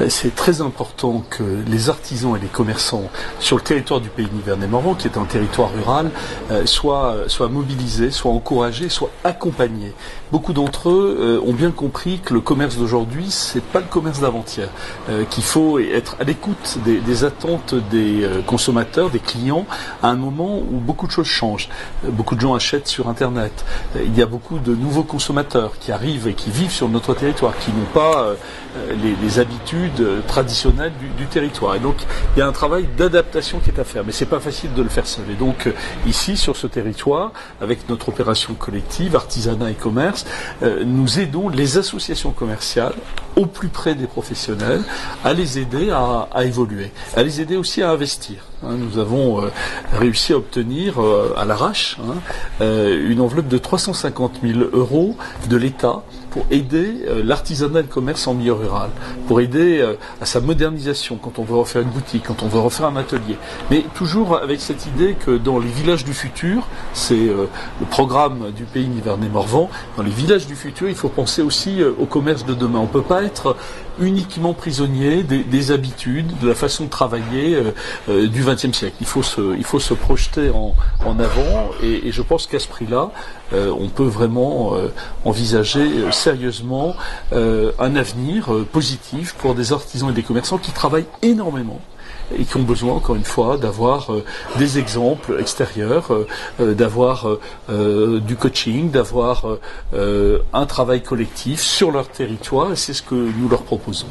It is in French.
C'est très important que les artisans et les commerçants sur le territoire du pays de Nivernais-Morvan, qui est un territoire rural, soient mobilisés, soient encouragés, soient accompagnés. Beaucoup d'entre eux ont bien compris que le commerce d'aujourd'hui, c'est pas le commerce d'avant-hier, qu'il faut être à l'écoute des attentes des consommateurs, des clients, à un moment où beaucoup de choses changent. Beaucoup de gens achètent sur Internet. Il y a beaucoup de nouveaux consommateurs qui arrivent et qui vivent sur notre territoire, qui n'ont pas les habitudes traditionnelles du territoire. Et donc, il y a un travail d'adaptation qui est à faire. Mais c'est pas facile de le faire seul. Et donc, ici, sur ce territoire, avec notre opération collective, artisanat et commerce, nous aidons les associations commerciales au plus près des professionnels, à les aider à évoluer, à les aider aussi à investir. Nous avons réussi à obtenir à l'arrache une enveloppe de 350 000 € de l'État pour aider l'artisanat et le commerce en milieu rural, pour aider à sa modernisation quand on veut refaire une boutique, quand on veut refaire un atelier. Mais toujours avec cette idée que dans les villages du futur, c'est le programme du pays Nivernais-Morvan, dans les villages du futur, il faut penser aussi au commerce de demain. On ne peut pas être uniquement prisonnier des habitudes, de la façon de travailler du XXe siècle. Il faut se projeter en avant et je pense qu'à ce prix-là, on peut vraiment envisager sérieusement un avenir positif pour des artisans et des commerçants qui travaillent énormément et qui ont besoin, encore une fois, d'avoir des exemples extérieurs, d'avoir du coaching, d'avoir un travail collectif sur leur territoire, et c'est ce que nous leur proposons.